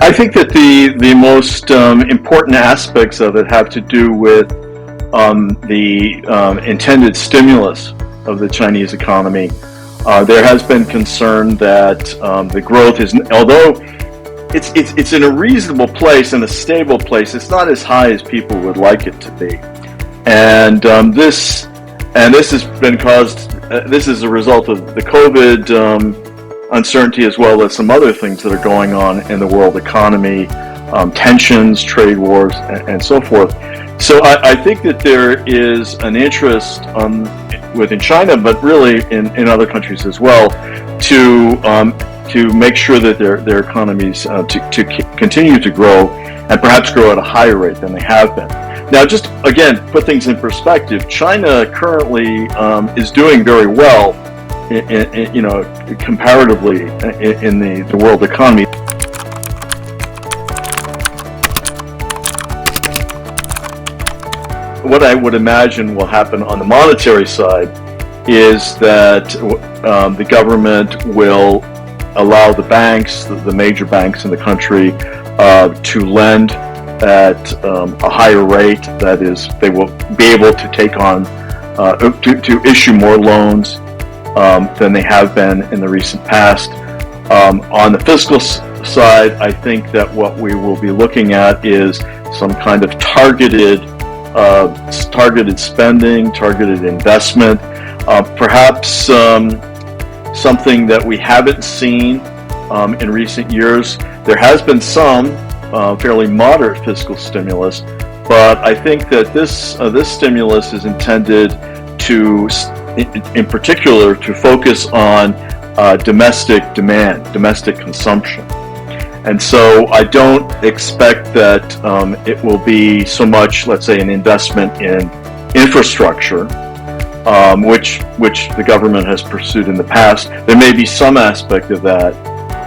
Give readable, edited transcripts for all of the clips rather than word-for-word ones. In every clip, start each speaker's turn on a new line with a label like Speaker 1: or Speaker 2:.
Speaker 1: I think that the most important aspects of it have to do with the intended stimulus of the Chinese economy. There has been concern that the growth is, although it's in a reasonable place and a stable place, it's not as high as people would like it to be, and this has been caused. This is a result of the COVID uncertainty, as well as some other things that are going on in the world economy, tensions, trade wars, and so forth. So I think that there is an interest within China, but really in other countries as well, to make sure that their economies to continue to grow and perhaps grow at a higher rate than they have been. Now, just again, put things in perspective. China currently is doing very well, comparatively in the world economy. What I would imagine will happen on the monetary side is that the government will allow the banks, the major banks in the country, to lend at a higher rate. That is, they will be able to take on, to issue more loans than they have been in the recent past. On the fiscal side, I think that what we will be looking at is some kind of targeted spending, targeted investment, perhaps something that we haven't seen in recent years. There has been some fairly moderate fiscal stimulus, but I think that this stimulus is intended to, in particular, to focus on domestic demand, domestic consumption. And so I don't expect that it will be so much, let's say, an investment in infrastructure, which the government has pursued in the past. There may be some aspect of that,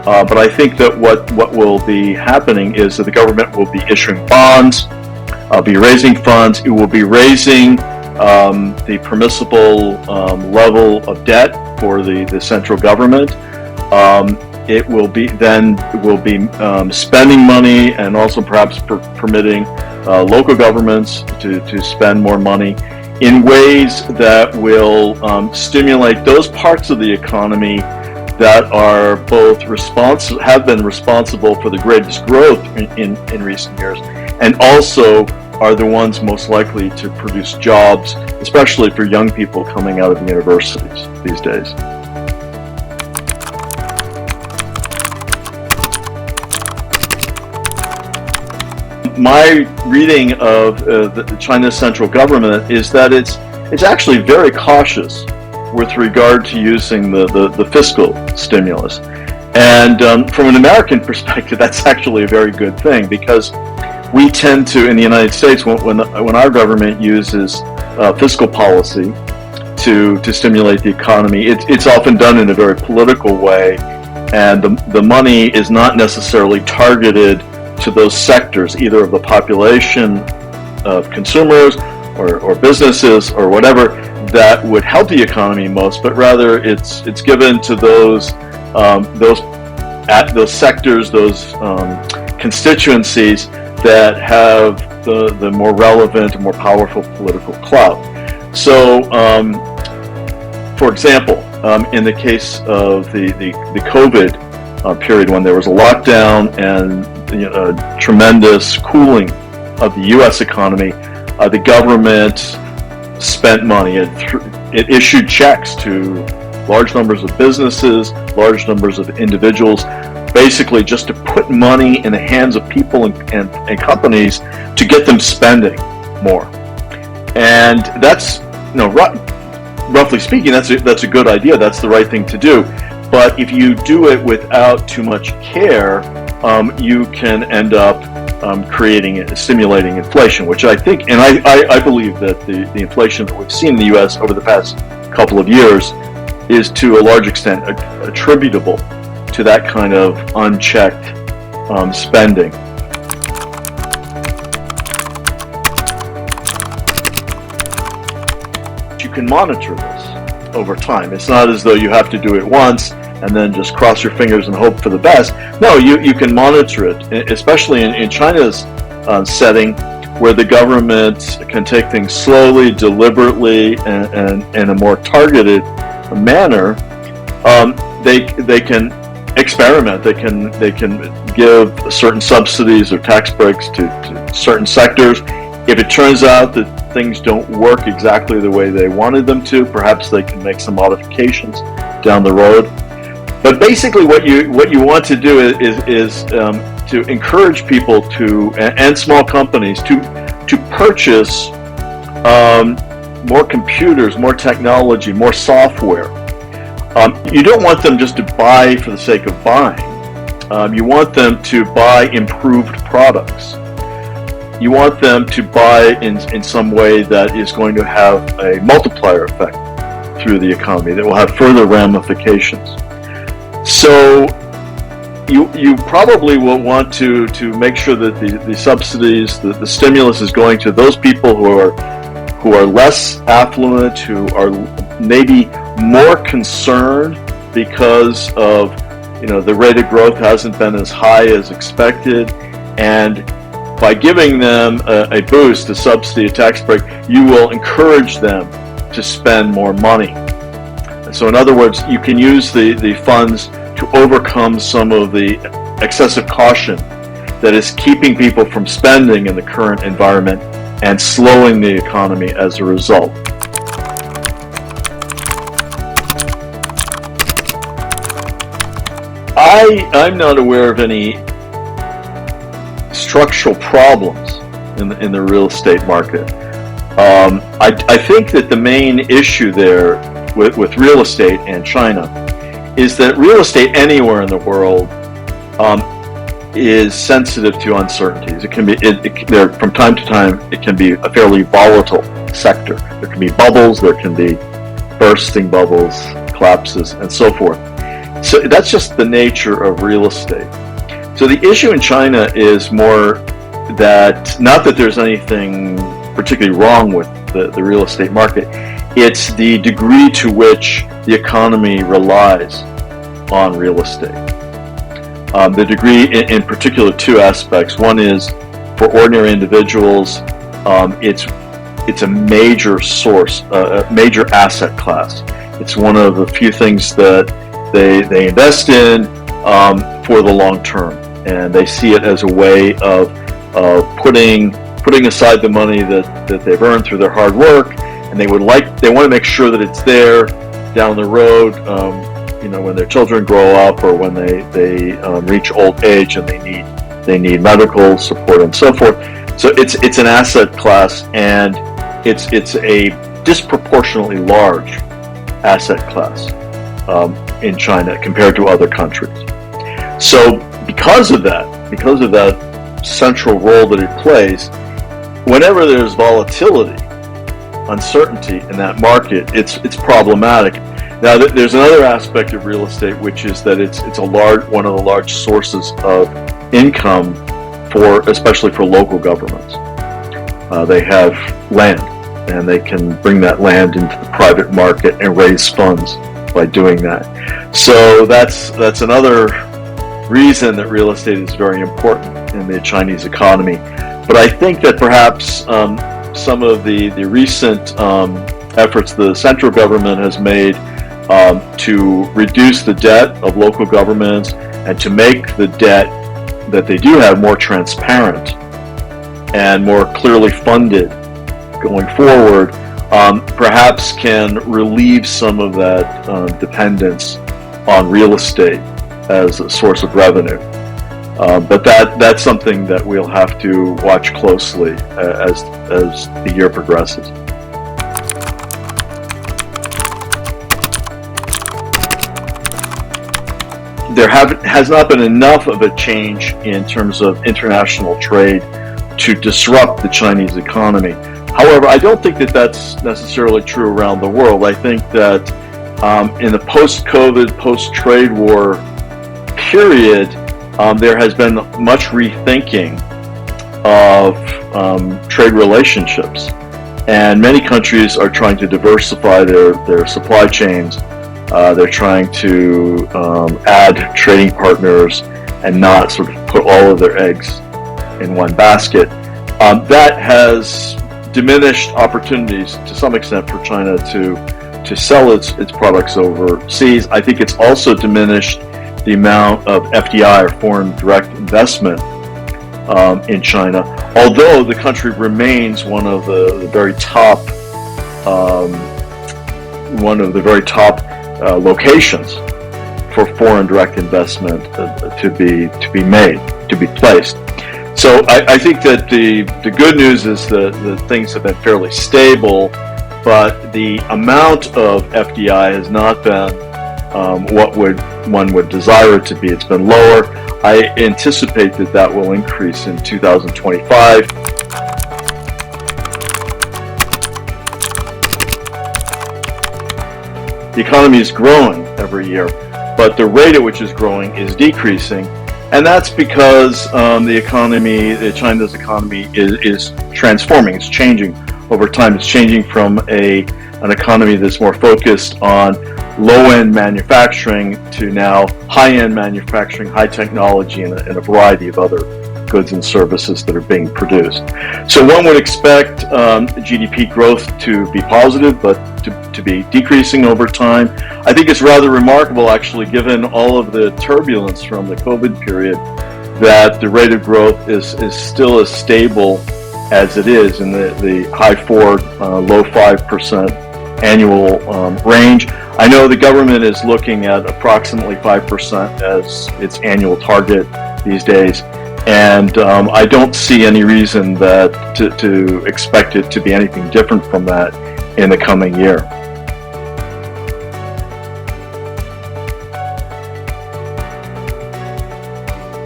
Speaker 1: but I think that what will be happening is that the government will be issuing bonds, be raising funds. It will be raising the permissible level of debt for the central government. It will be spending money, and also perhaps permitting local governments to spend more money in ways that will stimulate those parts of the economy that are both have been responsible for the greatest growth in recent years, and also are the ones most likely to produce jobs, especially for young people coming out of the universities these days. My reading of the China's central government is that it's actually very cautious with regard to using the fiscal stimulus. And from an American perspective, that's actually a very good thing, because we tend to, in the United States, when our government uses fiscal policy to stimulate the economy, it's often done in a very political way, and the money is not necessarily targeted to those sectors, either of the population, of consumers or businesses or whatever, that would help the economy most, but rather it's given to those sectors, those constituencies that have the more relevant and more powerful political clout. So, for example, in the case of the COVID period, when there was a lockdown and tremendous cooling of the U.S. economy, the government spent money. It issued checks to large numbers of businesses, large numbers of individuals, basically just to put money in the hands of people and companies to get them spending more. And that's, roughly speaking, that's a good idea. That's the right thing to do. But if you do it without too much care, you can end up stimulating inflation, which I think, and I believe that the inflation that we've seen in the U.S. over the past couple of years is to a large extent attributable to that kind of unchecked spending. You can monitor this over time. It's not as though you have to do it once and then just cross your fingers and hope for the best. No, you can monitor it, especially in China's setting, where the government can take things slowly, deliberately, and in a more targeted manner. They can experiment. They can give certain subsidies or tax breaks to certain sectors. If it turns out that things don't work exactly the way they wanted them to, perhaps they can make some modifications down the road. But basically, what you want to do is to encourage people and small companies to purchase more computers, more technology, more software. You don't want them just to buy for the sake of buying. You want them to buy improved products. You want them to buy in some way that is going to have a multiplier effect through the economy that will have further ramifications. So you probably will want to make sure that the subsidies, the stimulus is going to those people who are less affluent, who are maybe more concerned because of the rate of growth hasn't been as high as expected, and by giving them a boost, a subsidy, a tax break, you will encourage them to spend more money. So in other words, you can use the funds to overcome some of the excessive caution that is keeping people from spending in the current environment and slowing the economy as a result. I'm not aware of any structural problems in the real estate market. I think that the main issue there with real estate and China is that real estate anywhere in the world is sensitive to uncertainties. It can be from time to time. It can be a fairly volatile sector. There can be bubbles. There can be bursting bubbles, collapses, and so forth. So that's just the nature of real estate. So the issue in China is more that, not that there's anything particularly wrong with the real estate market, it's the degree to which the economy relies on real estate. The degree, in particular, two aspects. One is, for ordinary individuals, it's a major source, a major asset class. It's one of the few things that they invest in for the long term, and they see it as a way of putting aside the money that they've earned through their hard work, and they want to make sure that it's there down the road, when their children grow up, or when they reach old age and they need medical support and so forth. So it's an asset class, and it's a disproportionately large asset class in China compared to other countries. So because of that central role that it plays, whenever there's volatility, uncertainty in that market, it's problematic. Now, there's another aspect of real estate, which is that it's one of the large sources of income especially for local governments. They have land, and they can bring that land into the private market and raise funds by doing that. So that's another reason that real estate is very important in the Chinese economy. But I think that perhaps some of the recent efforts the central government has made to reduce the debt of local governments and to make the debt that they do have more transparent and more clearly funded going forward, perhaps can relieve some of that dependence on real estate as a source of revenue. But that's something that we'll have to watch closely as the year progresses. There has not been enough of a change in terms of international trade to disrupt the Chinese economy. However, I don't think that that's necessarily true around the world. I think that in the post-COVID, post-trade war period, there has been much rethinking of trade relationships, and many countries are trying to diversify their supply chains They're trying to add trading partners and not sort of put all of their eggs in one basket. That has diminished opportunities to some extent for China to sell its products overseas. I think it's also diminished the amount of FDI, or foreign direct investment, in China, although the country remains one of the very top locations for foreign direct investment to be placed. So I think that the good news is that things have been fairly stable, but the amount of FDI has not been what one would desire it to be. It's been lower. I anticipate that will increase in 2025. The economy is growing every year, but the rate at which it's growing is decreasing. And that's because China's economy is transforming. It's changing over time. It's changing from an economy that's more focused on low-end manufacturing to now high-end manufacturing, high technology, and a variety of other goods and services that are being produced. So one would expect GDP growth to be positive, but to be decreasing over time. I think it's rather remarkable, actually, given all of the turbulence from the COVID period, that the rate of growth is still as stable as it is in the high 4, low 5% annual range. I know the government is looking at approximately 5% as its annual target these days, and I don't see any reason to expect it to be anything different from that in the coming year.